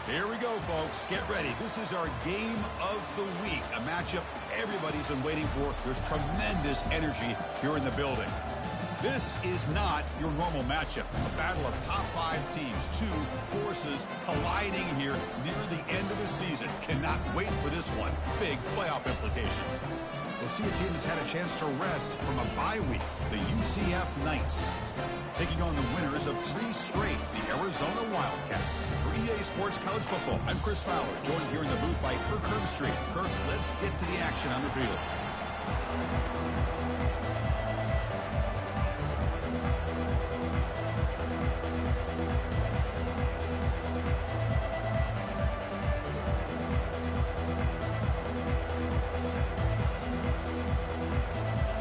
Here we go, folks. Get ready. This is our game of the week, a matchup everybody's been waiting for. There's tremendous energy here in the building. This is not your normal matchup. A battle of top 5 teams, 2 forces colliding here near the end of the season. Cannot wait for this one. Big playoff implications. We'll see a team that's had a chance to rest from a bye week, the UCF Knights, taking on the winners of 3 straight, the Arizona Wildcats. For EA Sports College Football, I'm Chris Fowler, joined here in the booth by Kirk Herbstreit. Kirk, let's get to the action on the field.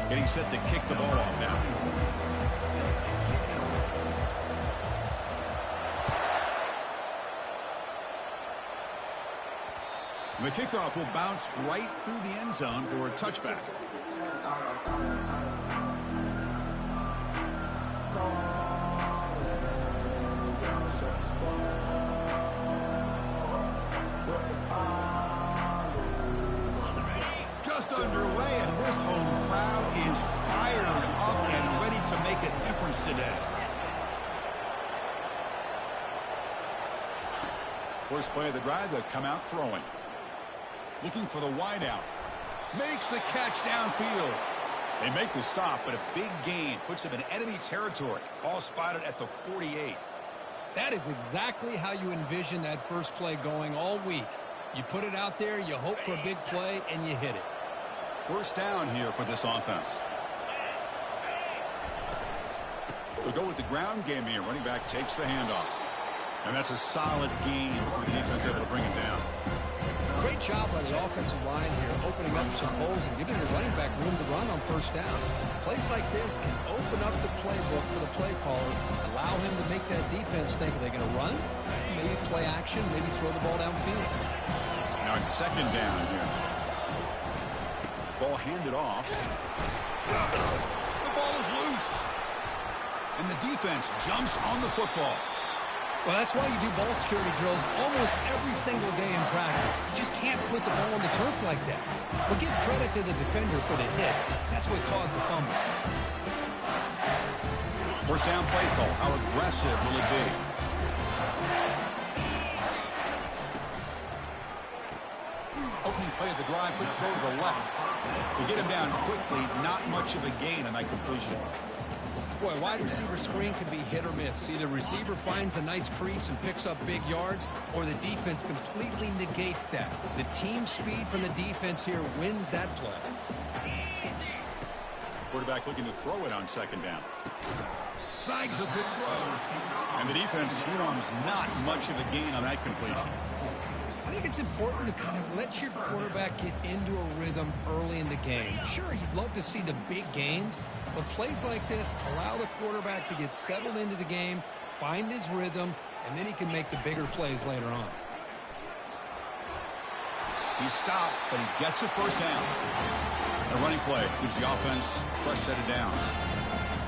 Getting set to kick the ball off now. The kickoff will bounce right through the end zone for a touchback. Just underway, and this home crowd is fired up and ready to make a difference today. First play of the drive, they'll come out throwing. Looking for the wideout. Makes the catch downfield. They make the stop, but a big gain puts them in enemy territory. All spotted at the 48. That is exactly how you envision that first play going all week. You put it out there, you hope for a big play, and you hit it. First down here for this offense. They'll go with the ground game here. Running back takes the handoff. And that's a solid gain before the defense able to bring him down. Great job by the offensive line here, opening up some holes and giving your running back room to run on first down. Plays like this can open up the playbook for the play caller, allow him to make that defense think, are they going to run? Maybe play action, maybe throw the ball downfield. Now it's second down here. Ball handed off. The ball is loose. And the defense jumps on the football. Well, that's why you do ball security drills almost every single day in practice. You just can't put the ball on the turf like that. But give credit to the defender for the hit, because that's what caused the fumble. First down play call. How aggressive will it be? Opening play of the drive, quick throw to the left. They get him down quickly, not much of a gain on that completion. Boy, wide receiver screen can be hit or miss. Either receiver finds a nice crease and picks up big yards, or the defense completely negates that. The team speed from the defense here wins that play. Quarterback looking to throw it on second down. Snags a good throw. And the defense swarms, not much of a gain on that completion. I think it's important to kind of let your quarterback get into a rhythm early in the game. Sure, you'd love to see the big gains, but plays like this allow the quarterback to get settled into the game, find his rhythm, and then he can make the bigger plays later on. He stopped, but he gets a first down. A running play gives the offense a fresh set of downs.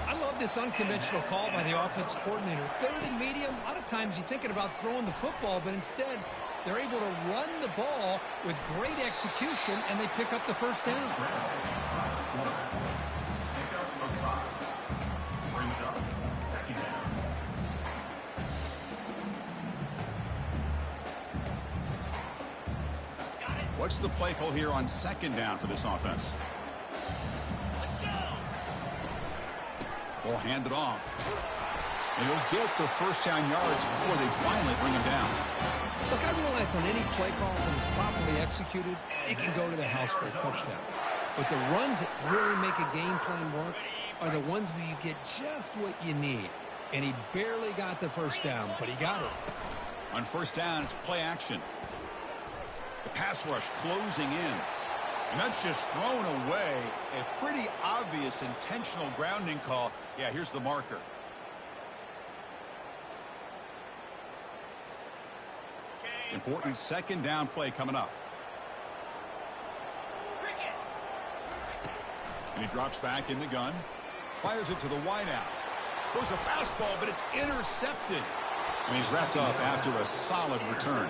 I love this unconventional call by the offense coordinator. Third and medium, a lot of times you're thinking about throwing the football, but instead they're able to run the ball with great execution, and they pick up the first down. What's the play call here on second down for this offense? Ball handed off. And he'll get the first down yards before they finally bring him down. Look, I realize on any play call that is properly executed, it can go to the house for a touchdown. But the runs that really make a game plan work are the ones where you get just what you need. And he barely got the first down, but he got it. On first down, it's play action. The pass rush closing in. And that's just thrown away. A pretty obvious intentional grounding call. Yeah, here's the marker. Important second down play coming up. And he drops back in the gun. Fires it to the wideout. Goes a fastball, but it's intercepted. And he's wrapped up after a solid return.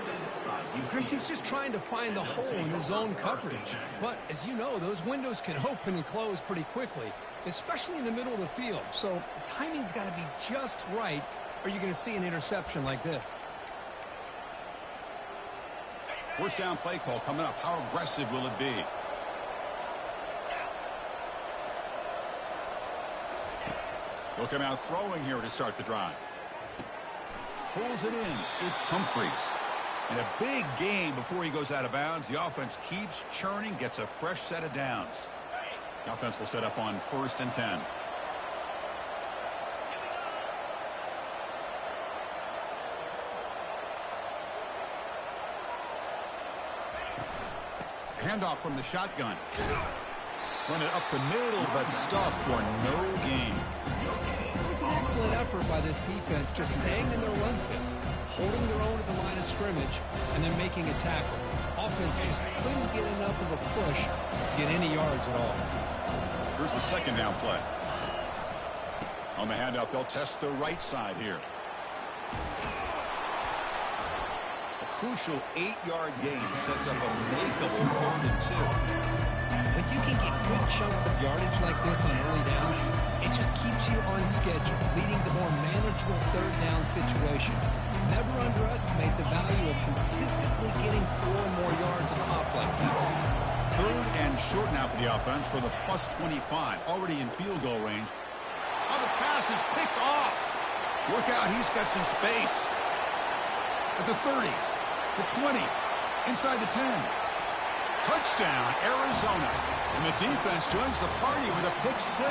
Chris, he's just trying to find the hole in his zone coverage. But, as you know, those windows can open and close pretty quickly, especially in the middle of the field. So the timing's got to be just right, or you're going to see an interception like this. First down play call coming up. How aggressive will it be? He'll come out throwing here to start the drive. Pulls it in. It's Humphreys. And a big gain before he goes out of bounds. The offense keeps churning, gets a fresh set of downs. The offense will set up on 1st and 10. Handoff from the shotgun. Run it up the middle, but stuffed for no gain. It was an excellent effort by this defense, just staying in their run fits, holding their own at the line of scrimmage, and then making a tackle. Offense just couldn't get enough of a push to get any yards at all. Here's the second down play. On the handoff, they'll test the right side here. A crucial 8-yard gain sets up a makeable 3rd and 2. When you can get good chunks of yardage like this on early downs, it just keeps you on schedule, leading to more manageable 3rd down situations. Never underestimate the value of consistently getting 4 or more yards of pop like that. 3rd and short now for the offense for the plus 25, already in field goal range. Oh, the pass is picked off. Look out, he's got some space. At the 30, the 20, inside the 10. Touchdown, Arizona. And the defense joins the party with a pick 6.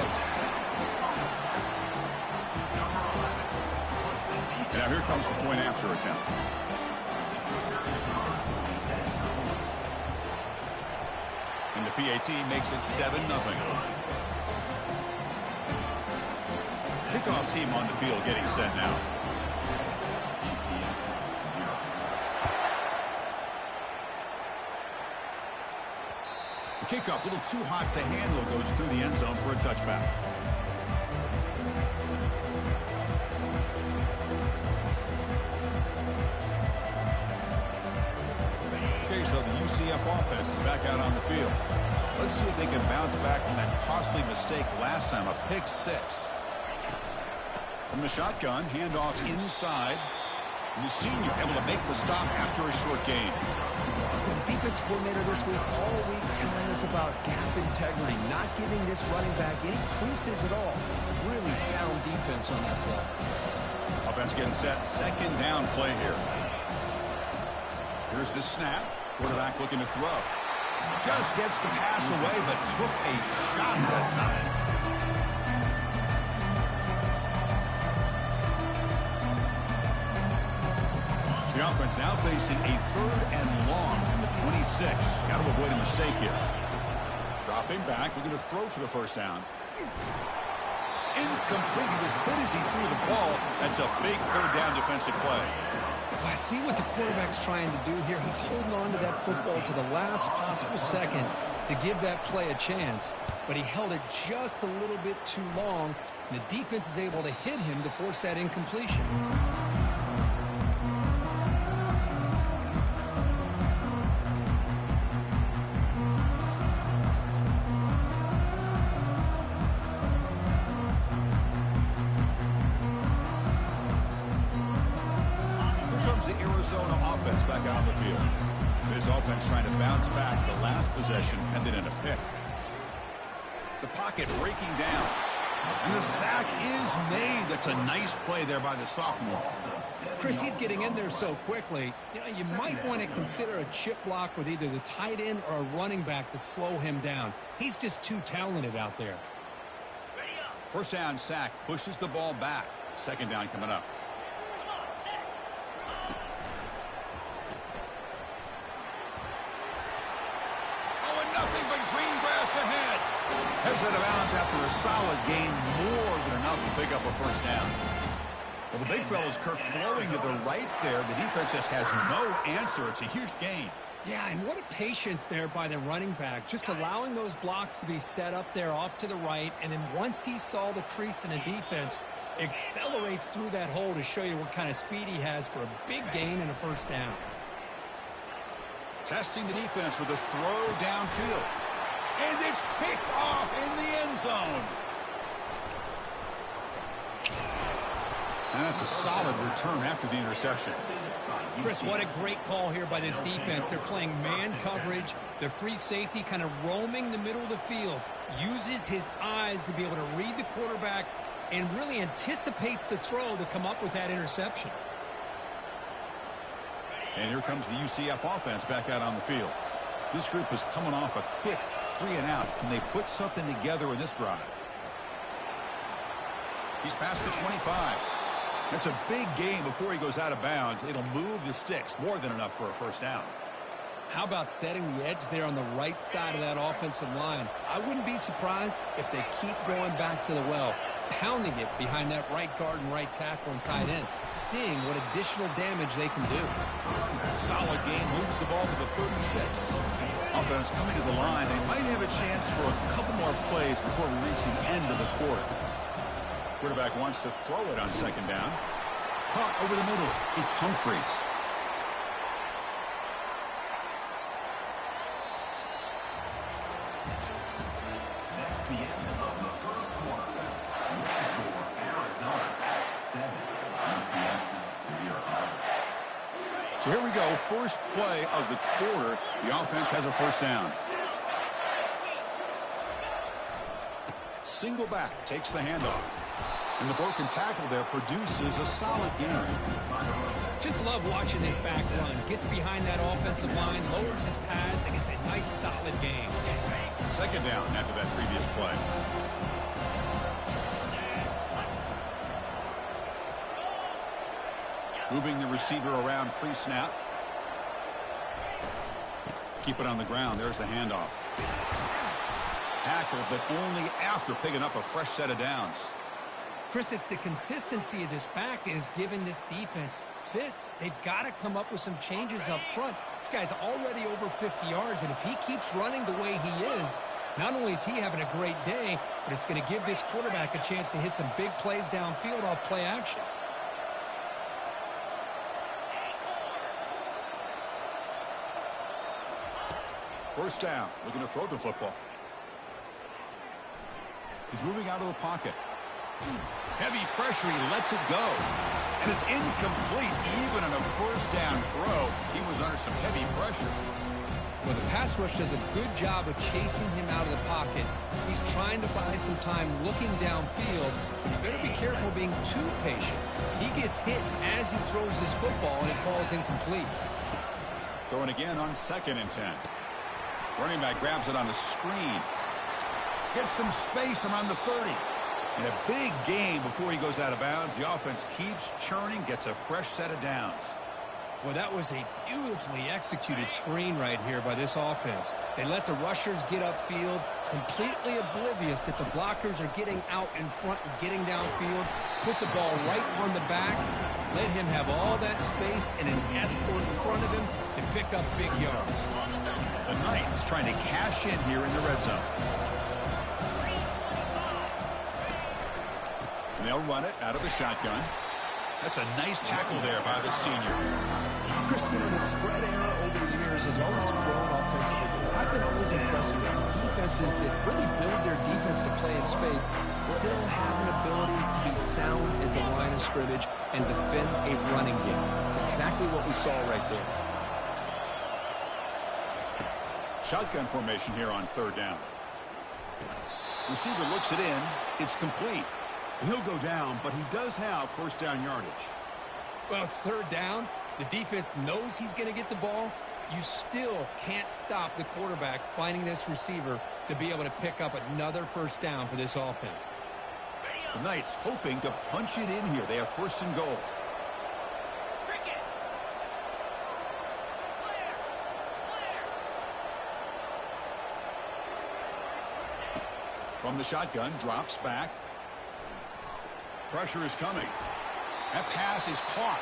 Now here comes the point after attempt. And the PAT makes it 7-0. Kickoff team on the field getting set now. Kickoff, a little too hot to handle, goes through the end zone for a touchback. Okay, so the UCF offense is back out on the field. Let's see if they can bounce back from that costly mistake last time, a pick 6. From the shotgun, handoff inside. And the senior able to make the stop after a short gain. The defense coordinator this week all week telling us about gap integrity, not giving this running back any creases at all. Really sound defense on that play. Offense getting set. 2nd down play here. Here's the snap. Quarterback looking to throw. Just gets the pass away, but took a shot that time. The offense now facing a 3rd and long from the 26. Got to avoid a mistake here. Dropping back, looking to throw for the 1st down. Incomplete. As good as he threw the ball, that's a big 3rd down defensive play. Well, I see what the quarterback's trying to do here. He's holding on to that football to the last possible second to give that play a chance. But he held it just a little bit too long, and the defense is able to hit him to force that incompletion. Arizona offense back out on the field. This offense trying to bounce back. The last possession ended in a pick. The pocket breaking down. And the sack is made. That's a nice play there by the sophomore. Chris, he's getting in there so quickly. You know, you might want to consider a chip block with either the tight end or a running back to slow him down. He's just too talented out there. 1st down sack pushes the ball back. 2nd down coming up. Heads out of bounds after a solid gain, more than enough to pick up a 1st down. Well, the big fellow's Kirk flowing to the right there. The defense just has no answer. It's a huge gain. Yeah, and what a patience there by the running back, just allowing those blocks to be set up there off to the right, and then once he saw the crease in the defense, Accelerates through that hole to show you what kind of speed he has for a big gain and a first down. Testing the defense with a throw downfield. And it's picked off in the end zone. And that's a solid return after the interception. Chris, what a great call here by this defense. They're playing man coverage. The free safety kind of roaming the middle of the field. Uses his eyes to be able to read the quarterback and really anticipates the throw to come up with that interception. And here comes the UCF offense back out on the field. This group is coming off a quick 3-and-out. Can they put something together in this drive? He's past the 25. That's a big gain before he goes out of bounds. It'll move the sticks, more than enough for a first down. How about setting the edge there on the right side of that offensive line? I wouldn't be surprised if they keep going back to the well, pounding it behind that right guard and right tackle and tight end, seeing what additional damage they can do. Solid game, moves the ball to the 36. Offense coming to the line. They might have a chance for a couple more plays before we reach the end of the quarter. Quarterback wants to throw it on second down. Caught over the middle. It's Humphreys. So here we go, first play of the quarter. The offense has a first down. Single back, takes the handoff. And the broken tackle there produces a solid game. Just love watching this back run. Gets behind that offensive line, lowers his pads, and gets a nice solid game. Second down after that previous play. Moving the receiver around pre-snap. Keep it on the ground. There's the handoff. Tackle, but only after picking up a fresh set of downs. Chris, it's the consistency of this back is giving this defense fits. They've got to come up with some changes up front. This guy's already over 50 yards, and if he keeps running the way he is, not only is he having a great day, but it's going to give this quarterback a chance to hit some big plays downfield off play action. First down, looking to throw the football. He's moving out of the pocket. Heavy pressure, he lets it go. And it's incomplete, even on a first down throw. He was under some heavy pressure. Well, the pass rush does a good job of chasing him out of the pocket. He's trying to buy some time looking downfield, but you better be careful being too patient. He gets hit as he throws his football, and it falls incomplete. Throwing again on 2nd and 10. Running back grabs it on a screen. Gets some space around the 30. And a big gain before he goes out of bounds. The offense keeps churning, gets a fresh set of downs. Well, that was a beautifully executed screen right here by this offense. They let the rushers get upfield, completely oblivious that the blockers are getting out in front and getting downfield. Put the ball right on the back. Let him have all that space and an escort in front of him to pick up big yards. The Knights trying to cash in here in the red zone. And they'll run it out of the shotgun. That's a nice tackle there by the senior. Christian, the spread era over the years has always grown offensively. I've been always impressed with defenses that really build their defense to play in space, still have an ability to be sound at the line of scrimmage and defend a running game. It's exactly what we saw right there. Shotgun formation here on 3rd down. Receiver looks it in. It's complete. He'll go down, but he does have first down yardage. Well, it's 3rd down. The defense knows he's going to get the ball. You still can't stop the quarterback finding this receiver to be able to pick up another first down for this offense. The Knights hoping to punch it in here. They have 1st and goal. From the shotgun, drops back. Pressure is coming. That pass is caught.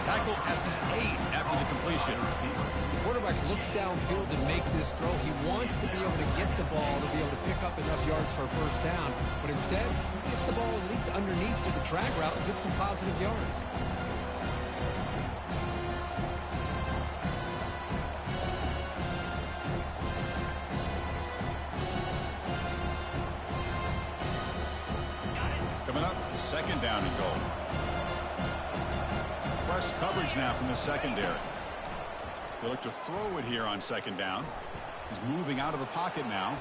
Tackled at the 8 after the completion. The quarterback looks downfield to make this throw. He wants to be able to get the ball to be able to pick up enough yards for a first down. But instead, he gets the ball at least underneath to the drag route and gets some positive yards. Coming up, second down and goal. Press coverage now from the secondary. They look to throw it here on second down. He's moving out of the pocket now.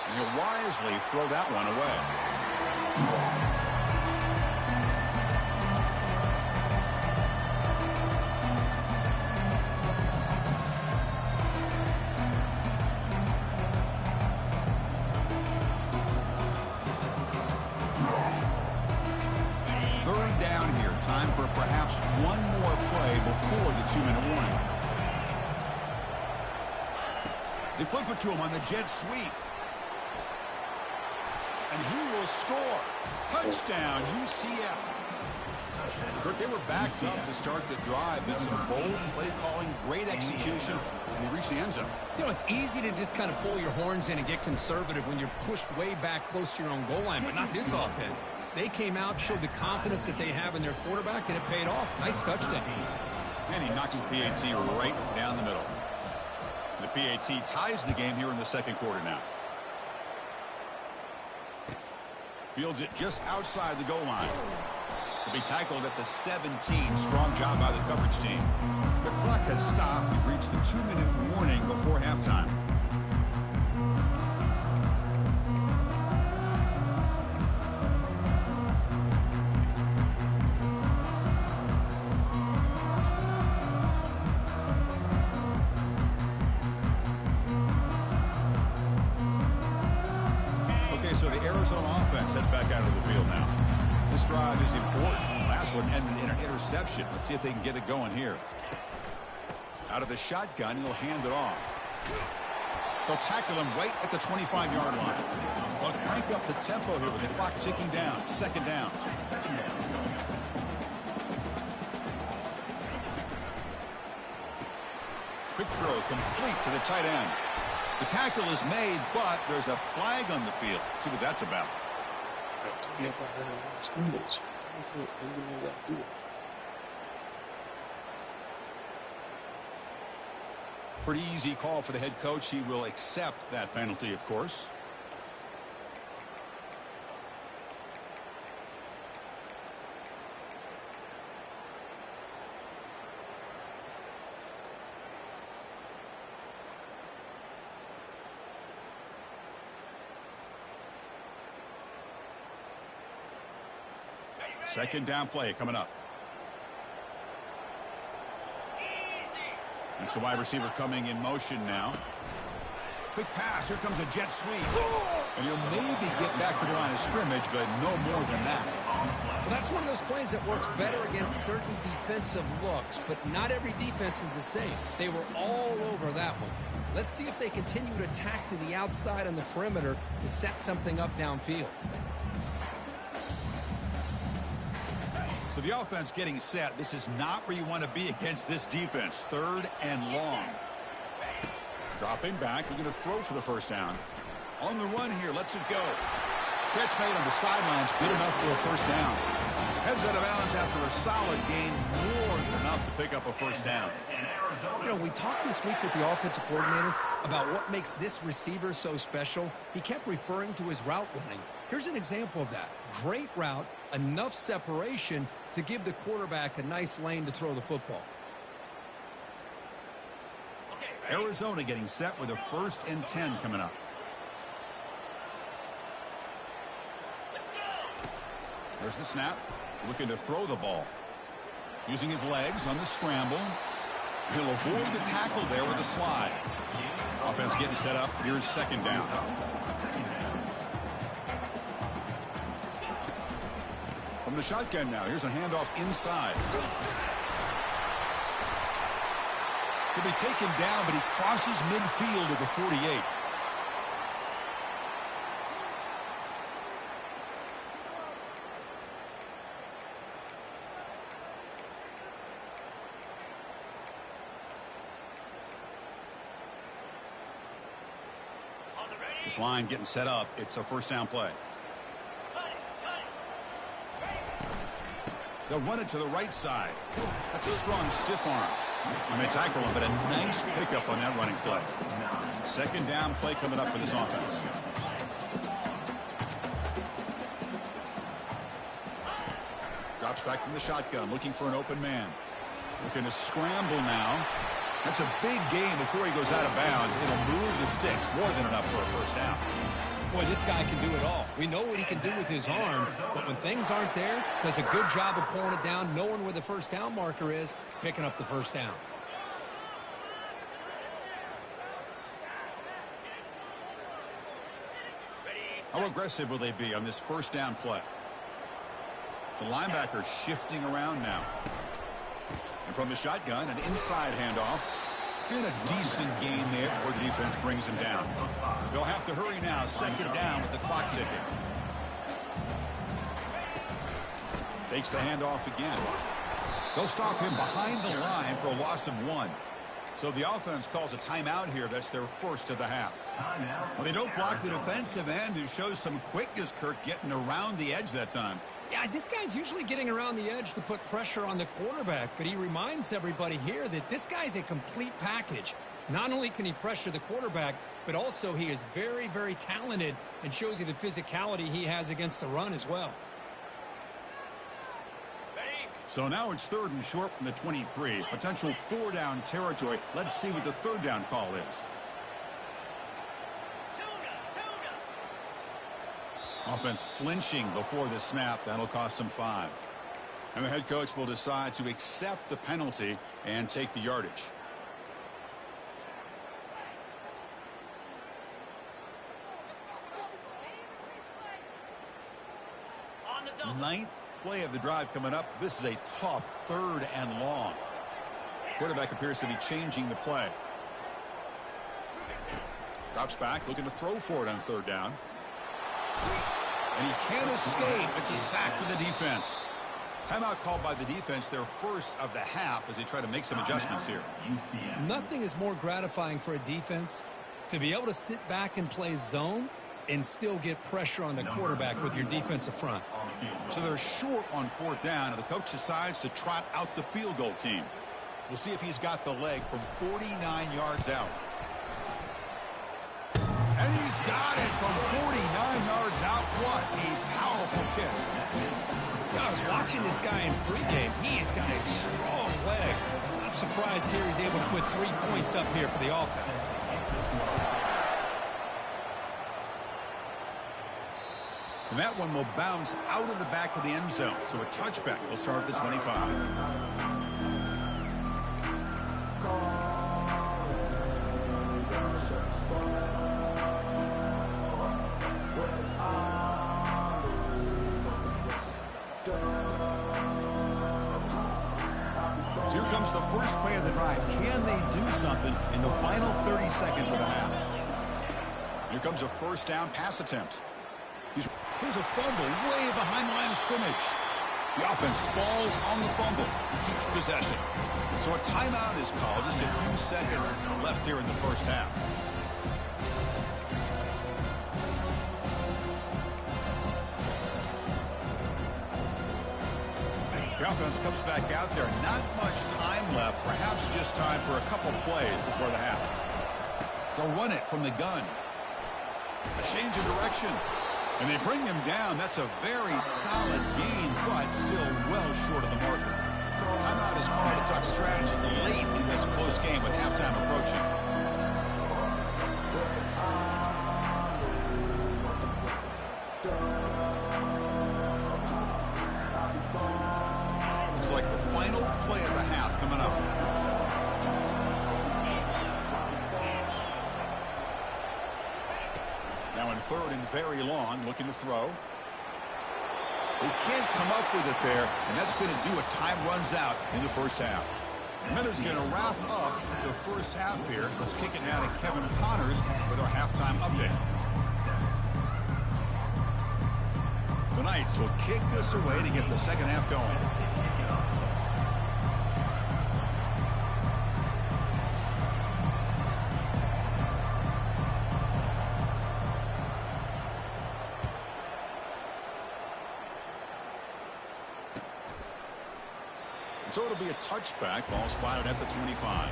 And he'll wisely throw that one away. Third down here. Time for perhaps one more play before the 2-minute warning. They flip it to him on the jet sweep. And he will score. Touchdown, UCF. Kurt, they were backed up to start the drive, but some bold play calling, great execution, and they reached the end zone. You know, it's easy to just kind of pull your horns in and get conservative when you're pushed way back close to your own goal line, but not this offense. They came out, showed the confidence that they have in their quarterback, and it paid off. Nice touchdown. And he knocks the PAT right down the middle. The PAT ties the game here in the second quarter now. Fields it just outside the goal line. To be tackled at the 17. Strong job by the coverage team. The clock has stopped. We've reached the 2-minute warning before halftime. Okay, so the Arizona offense heads back out of the field now. This drive is important. The last one ended in an interception. Let's see if they can get it going here. Out of the shotgun, he'll hand it off. They'll tackle him right at the 25-yard line. They'll crank up the tempo here with the clock ticking down. Second down. Quick throw complete to the tight end. The tackle is made, but there's a flag on the field. Let's see what that's about. Pretty easy call for the head coach. He will accept that penalty, of course. Second down play coming up. It's the wide receiver coming in motion now. Quick pass. Here comes a jet sweep. And he'll maybe get back to the line of scrimmage, but no more than that. Well, that's one of those plays that works better against certain defensive looks, but not every defense is the same. They were all over that one. Let's see if they continue to attack to the outside on the perimeter to set something up downfield. So the offense getting set. This is not where you want to be against this defense. Third and long. Dropping back. We're going to throw for the first down. On the run here. Lets it go. Catch made on the sidelines. Good enough for a first down. Heads out of bounds after a solid gain. More than enough to pick up a first down. You know, we talked this week with the offensive coordinator about what makes this receiver so special. He kept referring to his route running. Here's an example of that. Great route, enough separation to give the quarterback a nice lane to throw the football. Arizona getting set with a 1st and 10 coming up. There's the snap. Looking to throw the ball. Using his legs on the scramble. He'll avoid the tackle there with a slide. Offense getting set up. Here's second down. From the shotgun now. Here's a handoff inside. He'll be taken down, but he crosses midfield at the 48. This line getting set up. It's a first down play. They'll run it to the right side. That's a strong stiff arm. And they tackle him, but a nice pickup on that running play. Second down play coming up for this offense. Drops back from the shotgun, looking for an open man. Looking to scramble now. That's a big gain before he goes out of bounds. It'll move the sticks, more than enough for a first down. Boy, this guy can do it all. We know what he can do with his arm, but when things aren't there, does a good job of pulling it down, knowing where the first down marker is, picking up the first down. How aggressive will they be on this first down play? The linebacker shifting around now. And from the shotgun, an inside handoff. And a decent gain there before the defense brings him down. They'll have to hurry now. Second down with the clock ticking. Takes the handoff again. They'll stop him behind the line for a loss of 1. So the offense calls a timeout here. That's their first of the half. Well, they don't block the defensive end, who shows some quickness, Kirk, getting around the edge that time. Yeah, this guy's usually getting around the edge to put pressure on the quarterback, but he reminds everybody here that this guy's a complete package. Not only can he pressure the quarterback, but also he is very, very talented and shows you the physicality he has against the run as well. So now it's 3rd and short from the 23. Potential 4-down territory. Let's see what the 3rd down call is. Offense flinching before the snap. That'll cost him 5. And the head coach will decide to accept the penalty and take the yardage. Ninth play of the drive coming up. This is a tough 3rd and long. Quarterback appears to be changing the play. Drops back, looking to throw for it on 3rd down. And he can't escape. It's a sack for the defense. Timeout called by the defense, their first of the half, as they try to make some adjustments here. Nothing is more gratifying for a defense to be able to sit back and play zone and still get pressure on the quarterback with your defensive front. So they're short on 4th down, and the coach decides to trot out the field goal team. We'll see if he's got the leg from 49 yards out. And he's got it from 49 yards out. What a powerful kick. I was watching this guy in pregame. He has got a strong leg. I'm surprised here he's able to put 3 points up here for the offense. And that one will bounce out of the back of the end zone. So a touchback will start at the 25. So here comes the first play of the drive. Can they do something in the final 30 seconds of the half? Here comes a first down pass attempt. Here's a fumble way behind the line of scrimmage. The offense falls on the fumble, keeps possession. So a timeout is called. Just a few seconds left here in the first half. The offense comes back out there. Not much time left. Perhaps just time for a couple plays before the half. They'll run it from the gun. A change of direction. And they bring him down. That's a very solid gain, but still well short of the marker. Timeout is called to talk strategy late in this close game with halftime approaching. Looks like the final play of the half coming up. Now in 3rd and very long, looking to throw. They can't come up with it there, and that's going to do it. Time runs out in the first half. And then it's going to wrap up the first half here. Let's kick it now to Kevin Connors with our halftime update. The Knights will kick this away to get the second half going. So it'll be a touchback. Ball spotted at the 25.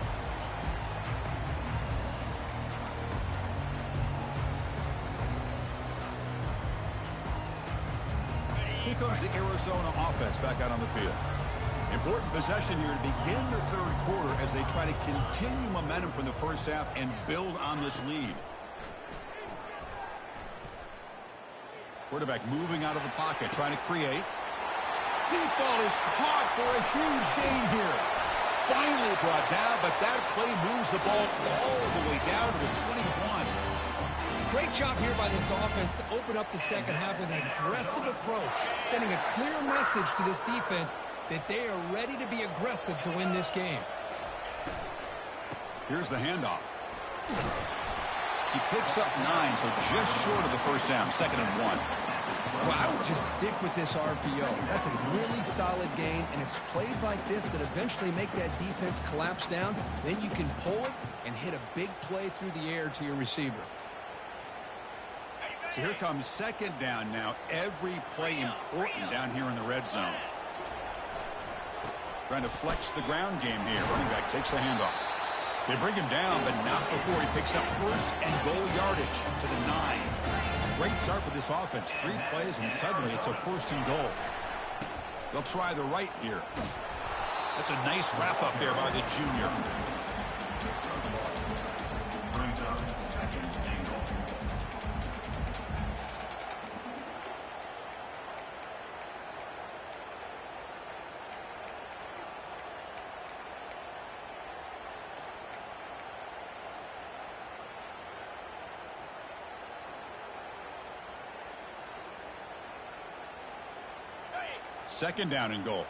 Here comes the Arizona offense back out on the field. Important possession here to begin the third quarter as they try to continue momentum from the first half and build on this lead. Quarterback moving out of the pocket, trying to create. Deep ball is caught for a huge gain here. Finally brought down, but that play moves the ball all the way down to the 21. Great job here by this offense to open up the second half with an aggressive approach, sending a clear message to this defense that they are ready to be aggressive to win this game. Here's the handoff. He picks up 9, so just short of the first down, 2nd and 1. Well, I would just stick with this RPO. That's a really solid gain, and it's plays like this that eventually make that defense collapse down. Then you can pull it and hit a big play through the air to your receiver. So here comes 2nd down now. Every play important down here in the red zone. Trying to flex the ground game here. Running back takes the handoff. They bring him down, but not before he picks up first and goal yardage to the 9. Great start for this offense. 3 plays, and suddenly it's a 1st and goal. They'll try the right here. That's a nice wrap-up there by the junior. Second down and goal.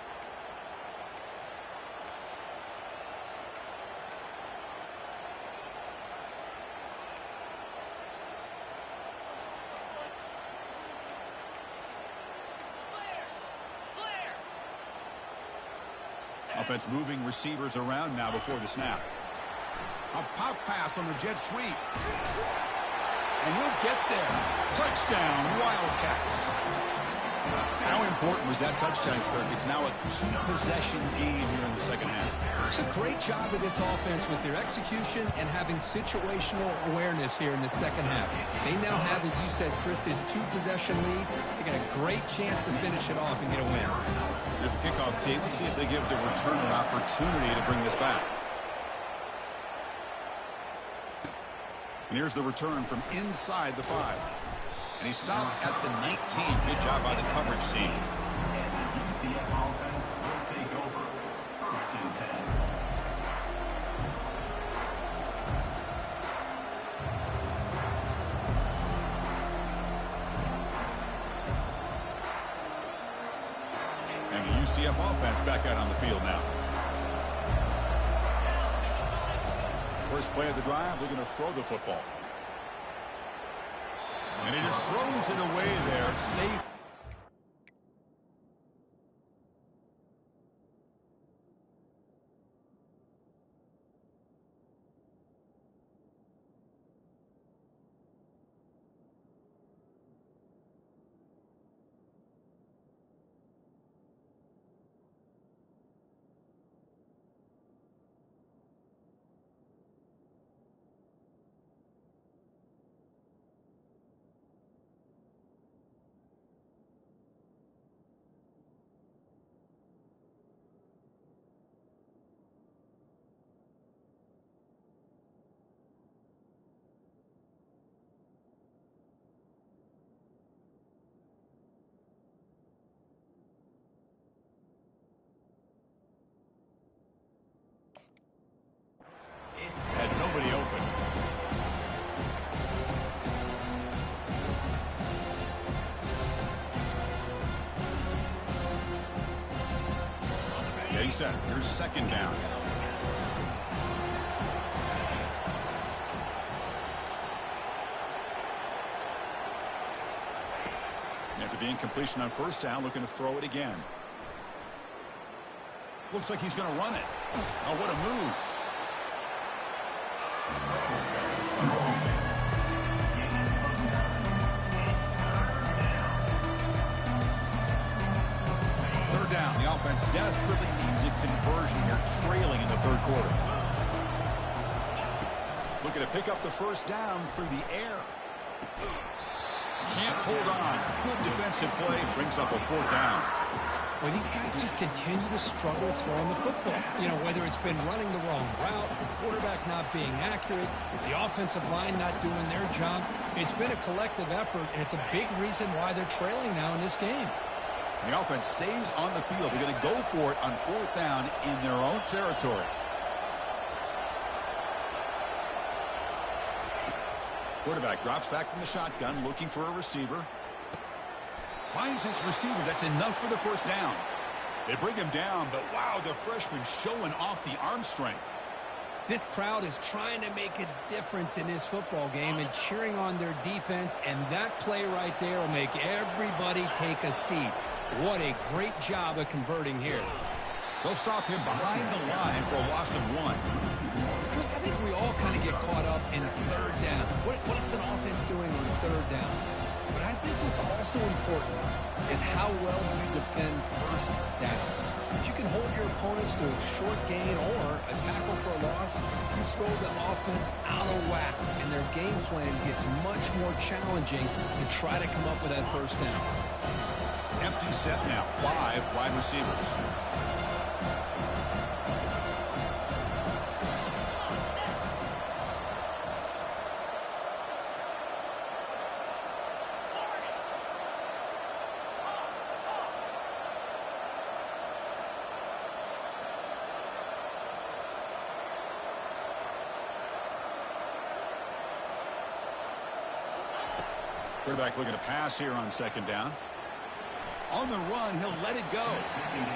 Offense moving receivers around now before the snap. A pop pass on the jet sweep. And he'll get there. Touchdown, Wildcats. How important was that touchdown, Kirk? It's now a 2-possession game here in the second half. It's a great job of this offense with their execution and having situational awareness here in the second half. They now have, as you said, Chris, this 2-possession lead. They got a great chance to finish it off and get a win. There's a kickoff tape. Let's see if they give the returner opportunity to bring this back. And here's the return from inside the 5. And he stopped at the 19. Good job by the coverage team. UCF offense will take over 1st and 10. And the UCF offense back out on the field now. First play of the drive, they're going to throw the football. And he just throws it away there, safe. Had nobody open. Getting set. Here's 2nd down. And after the incompletion on 1st down, looking to throw it again. Looks like he's going to run it. Oh, what a move. Third down. The offense desperately needs a conversion. trailing in the third quarter. Looking to pick up the first down through the air. Can't hold on. Good defensive play. Brings up a fourth down. Well, these guys just continue to struggle throwing the football. You know, whether it's been running the wrong route, the quarterback not being accurate, the offensive line not doing their job. It's been a collective effort, and it's a big reason why they're trailing now in this game. The offense stays on the field. They're going to go for it on fourth down in their own territory. Quarterback drops back from the shotgun, looking for a receiver. Finds his receiver. That's enough for the first down. They bring him down, but wow, the freshman showing off the arm strength. This crowd is trying to make a difference in this football game and cheering on their defense, and that play right there will make everybody take a seat. What a great job of converting here. They'll stop him behind the line for a loss of 1. Chris, I think we all kind of get caught up in third down. What's an offense doing on third down? But I think what's also important is how well do you defend first down. If you can hold your opponents to a short gain or a tackle for a loss, you throw the offense out of whack, and their game plan gets much more challenging to try to come up with that first down. Empty set now. 5 wide receivers. Quarterback looking to pass here on second down. On the run, he'll let it go.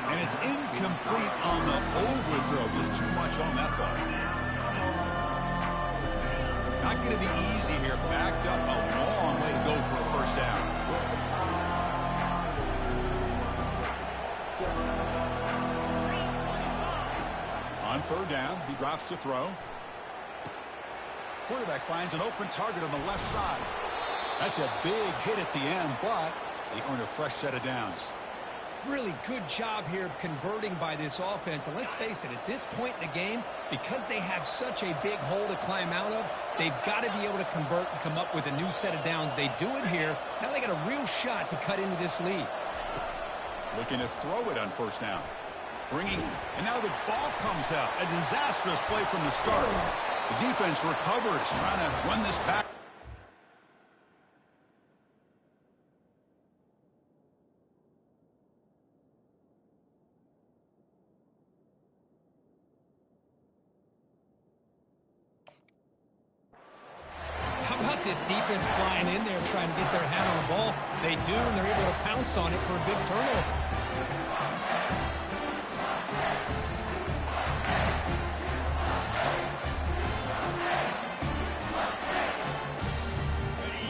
And it's incomplete on the overthrow. Just too much on that ball. Not going to be easy here. Backed up a long way to go for a first down. On third down, he drops to throw. Quarterback finds an open target on the left side. That's a big hit at the end, but they earn a fresh set of downs. Really good job here of converting by this offense. And let's face it, at this point in the game, because they have such a big hole to climb out of, they've got to be able to convert and come up with a new set of downs. They do it here. Now they got a real shot to cut into this lead. Looking to throw it on first down. And now the ball comes out. A disastrous play from the start. The defense recovers, trying to run this back. How about this defense flying in there trying to get their hand on the ball? They do, and they're able to pounce on it for a big turnover.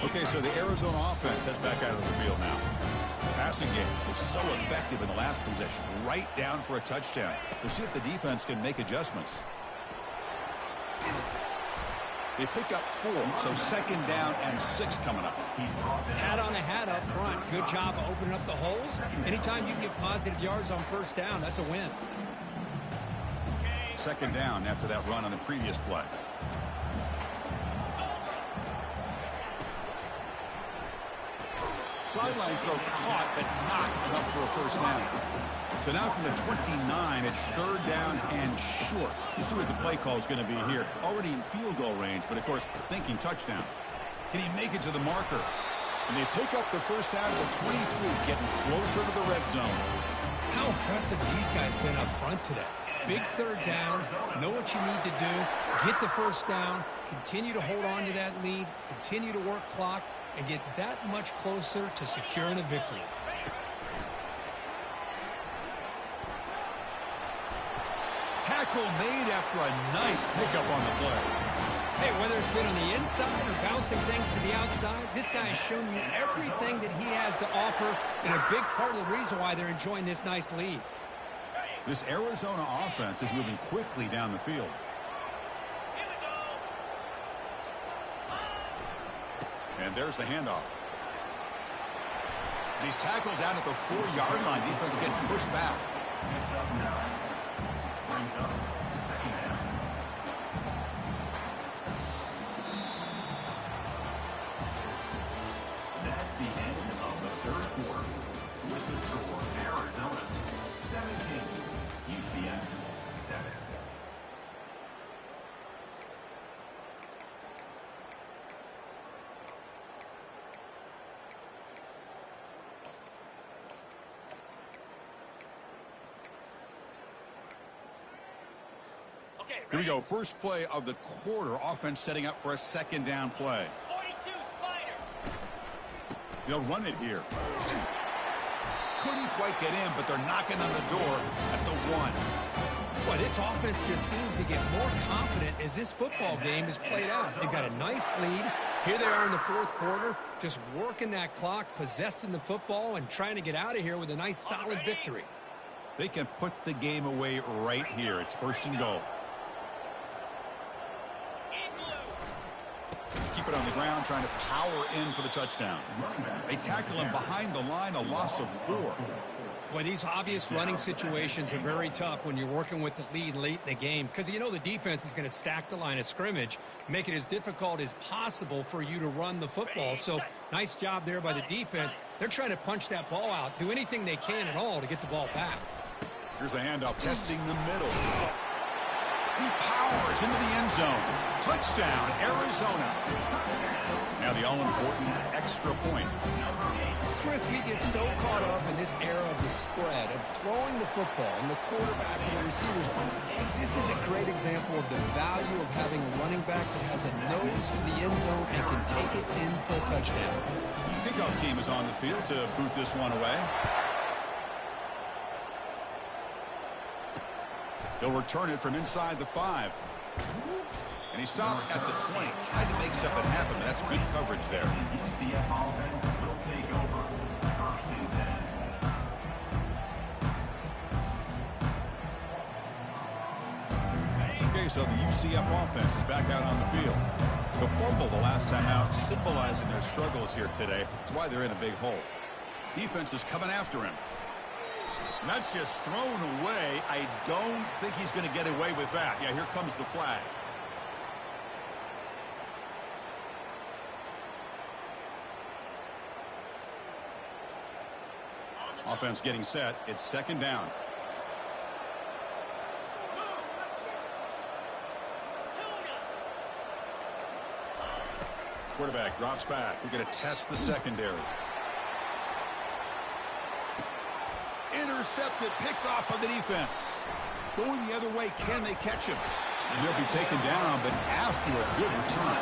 Okay, so the Arizona offense heads back out of the field now. Passing game was so effective in the last possession. Right down for a touchdown. We'll see if the defense can make adjustments. They pick up 4, so second down and 6 coming up. Hat on a hat up front. Good job of opening up the holes. Anytime you can get positive yards on first down, that's a win. Second down after that run on the previous play. Sideline throw caught, but not enough for a first down. So now from the 29, it's third down and short. You see what the play call is going to be here. Already in field goal range, but of course, thinking touchdown. Can he make it to the marker? And they pick up the first down at the 23, getting closer to the red zone. How impressive these guys been up front today. Big third down, know what you need to do, get the first down, continue to hold on to that lead, continue to work clock, and get that much closer to securing a victory. Tackle made after a nice pickup on the play. Hey, whether it's been on the inside or bouncing things to the outside, this guy has shown you everything that he has to offer, and a big part of the reason why they're enjoying this nice lead. This Arizona offense is moving quickly down the field. And there's the handoff. And he's tackled down at the 4-yard line. Defense getting pushed back. Brings up Here we go. First play of the quarter. Offense setting up for a second down play. 42 Spider. They'll run it here. Couldn't quite get in, but they're knocking on the door at the 1. Boy, this offense just seems to get more confident as this football game is played out. They've got a nice lead. Here they are in the fourth quarter, just working that clock, possessing the football, and trying to get out of here with a nice, solid victory. They can put the game away right here. It's first and goal. Keep it on the ground, trying to power in for the touchdown. They tackle him behind the line, a loss of 4. Boy, these obvious running situations are very tough when you're working with the lead late in the game because you know the defense is going to stack the line of scrimmage, make it as difficult as possible for you to run the football. So nice job there by the defense. They're trying to punch that ball out, do anything they can at all to get the ball back. Here's the handoff, testing the middle. He powers into the end zone. Touchdown, Arizona. Now the all-important extra point. Chris, we get so caught up in this era of the spread, of throwing the football and the quarterback and the receivers. This is a great example of the value of having a running back that has a nose for the end zone and can take it in for a touchdown. Kickoff team is on the field to boot this one away. He'll return it from inside the 5. And he stopped at the 20. Tried to make something happen, but that's good coverage there. UCF offense will take over first and 10. Okay, so the UCF offense is back out on the field. The fumble the last time out, symbolizing their struggles here today. That's why they're in a big hole. Defense is coming after him. And that's just thrown away. I don't think he's going to get away with that. Yeah, here comes the flag. Offense getting set. It's second down. Quarterback drops back. We're going to test the secondary. Intercepted, picked off by the defense. Going the other way, can they catch him? And he'll be taken down, but after a good return.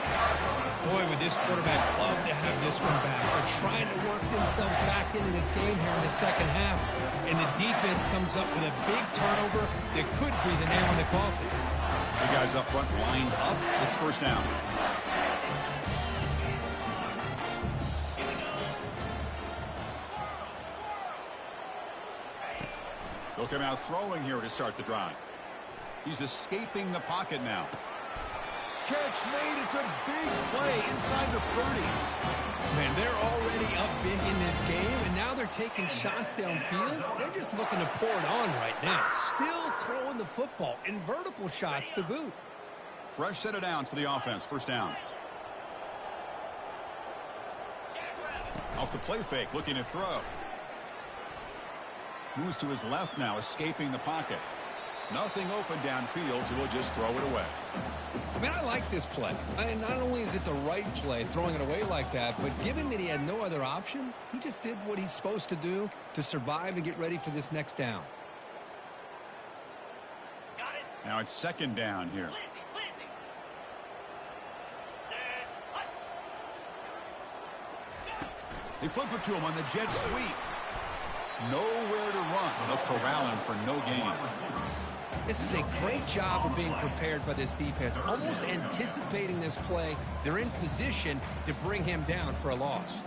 Boy, would this quarterback love to have this one back. They're trying to work themselves back into this game here in the second half. And the defense comes up with a big turnover that could be the nail in the coffin. The guys up front lined up. It's first down. They'll come out throwing here to start the drive. He's escaping the pocket now. Catch made. It's a big play inside the 30. Man, they're already up big in this game, and now they're taking shots downfield. They're just looking to pour it on right now. Still throwing the football, and vertical shots to boot. Fresh set of downs for the offense. First down. Off the play fake, looking to throw. Moves to his left now, escaping the pocket. Nothing open downfield, so he'll just throw it away. I mean, I like this play. Not only is it the right play, throwing it away like that, but given that he had no other option, he just did what he's supposed to do to survive and get ready for this next down. Now it's second down here. They flip it to him on the jet sweep. Nowhere to run. They'll corral him for no gain. This is a great job of being prepared by this defense, almost anticipating this play. They're in position to bring him down for a loss.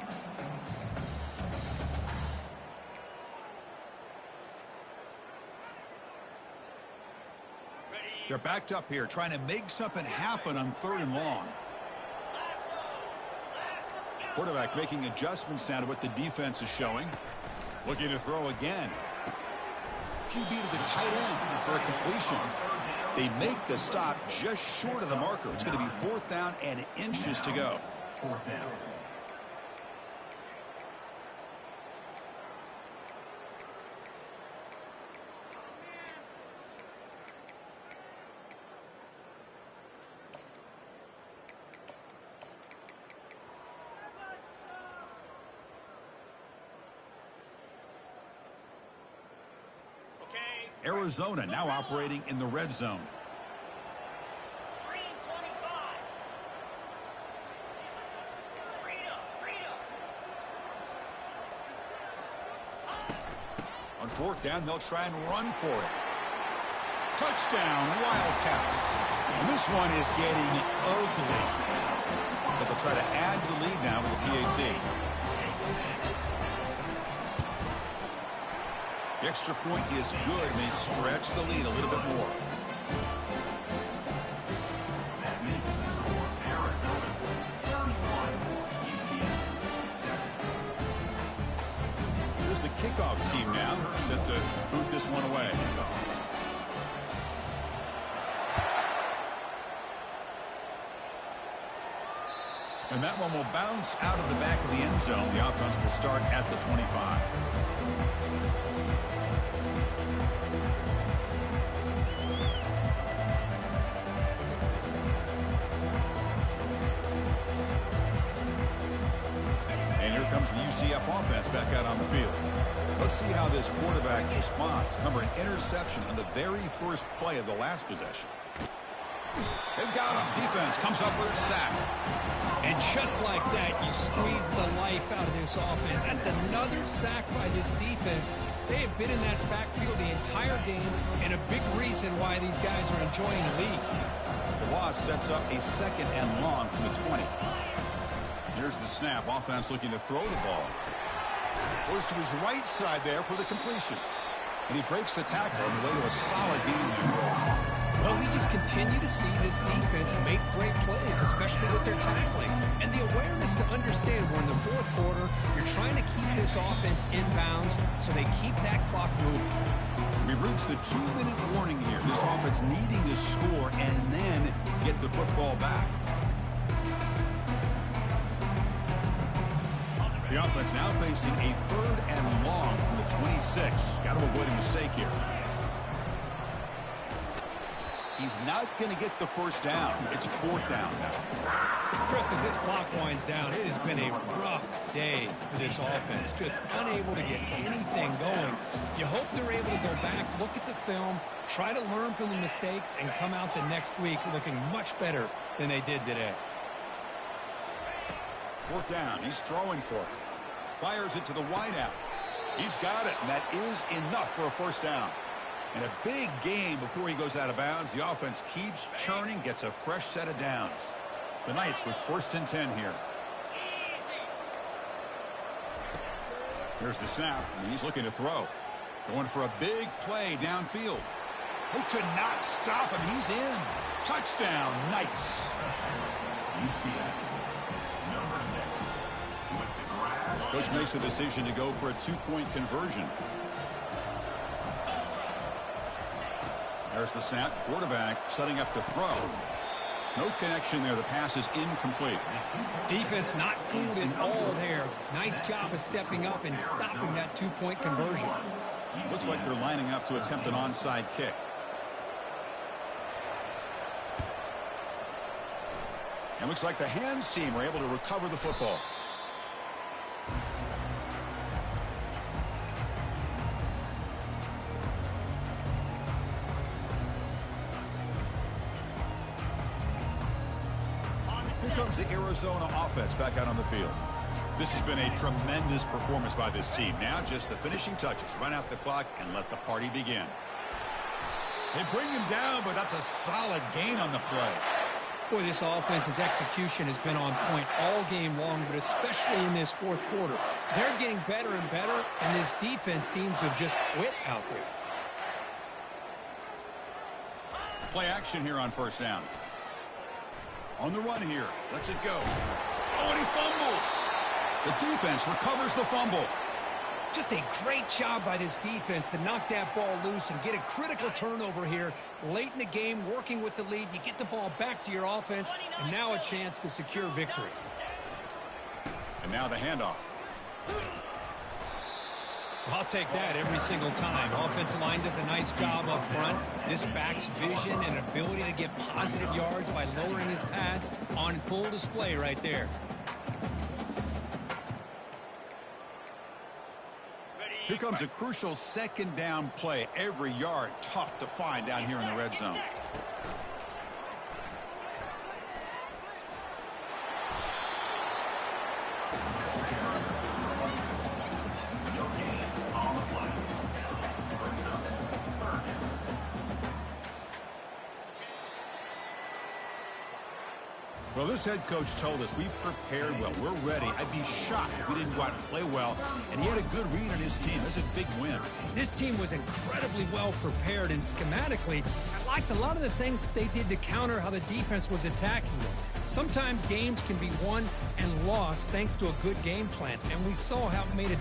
They're backed up here, trying to make something happen on 3rd and long. Quarterback making adjustments now to what the defense is showing. Looking to throw again. QB to the tight end for a completion. They make the stop just short of the marker. It's going to be 4th down and inches to go. 4th down. Arizona now operating in the red zone. 4th down, they'll try and run for it. Touchdown, Wildcats. And this one is getting ugly. But they'll try to add to the lead now with the PAT. The extra point is good, and they stretch the lead a little bit more. That makes the score Arizona 31, UCF 7. Here's the kickoff team now, set to boot this one away. And that one will bounce out of the back of the end zone. The offense will start at the 25. And here comes the UCF offense back out on the field. Let's see how this quarterback responds. Remember, an interception on the very first play of the last possession. They've got him. Defense comes up with a sack. And just like that, you squeeze the life out of this offense. That's another sack by this defense. They have been in that backfield the entire game, and a big reason why these guys are enjoying the lead. The loss sets up a 2nd and long from the 20. Here's the snap. Offense looking to throw the ball. Goes to his right side there for the completion. And he breaks the tackle on the way to a solid gain there. Well, we just continue to see this defense make great plays, especially with their tackling. And the awareness to understand we're in the 4th quarter, you're trying to keep this offense in bounds so they keep that clock moving. We reached the 2-minute warning here. This offense needing to score and then get the football back. The offense now facing a 3rd and long from the 26. Got to avoid a mistake here. He's not going to get the first down. It's 4th down now. Chris, as this clock winds down, it has been a rough day for this offense. Just unable to get anything going. You hope they're able to go back, look at the film, try to learn from the mistakes, and come out the next week looking much better than they did today. 4th down. He's throwing for it. Fires it to the wideout. He's got it, and that is enough for a first down. And a big gain before he goes out of bounds. The offense keeps churning, gets a fresh set of downs. The Knights with 1st and 10 here. Here's the snap, and he's looking to throw. Going for a big play downfield. They could not stop him. He's in. Touchdown, Knights. UCF number 6 with the grab. Coach makes the decision to go for a 2-point conversion. There's the snap. Quarterback setting up to throw. No connection there. The pass is incomplete. Defense not fooled at all there. Nice job of stepping up and stopping that 2-point conversion. Looks like they're lining up to attempt an onside kick. And looks like the hands team were able to recover the football. Comes the Arizona offense back out on the field. This has been a tremendous performance by this team. Now just the finishing touches. Run out the clock and let the party begin. They bring him down, but that's a solid gain on the play. Boy, this offense's execution has been on point all game long, but especially in this 4th quarter. They're getting better and better, and this defense seems to have just quit out there. Play action here on 1st down. On the run here. Lets it go. Oh, and he fumbles. The defense recovers the fumble. Just a great job by this defense to knock that ball loose and get a critical turnover here late in the game, working with the lead. You get the ball back to your offense, and now a chance to secure victory. And now the handoff. I'll take that every single time. Offensive line does a nice job up front. This back's vision and ability to get positive yards by lowering his pads on full display right there. Here comes a crucial 2nd down play. Every yard tough to find down here in the red zone. Well, this head coach told us we prepared well. We're ready. I'd be shocked if we didn't go out and play well. And he had a good read on his team. That's a big win. This team was incredibly well prepared, and schematically, I liked a lot of the things that they did to counter how the defense was attacking them. Sometimes games can be won and lost thanks to a good game plan, and we saw how it made a big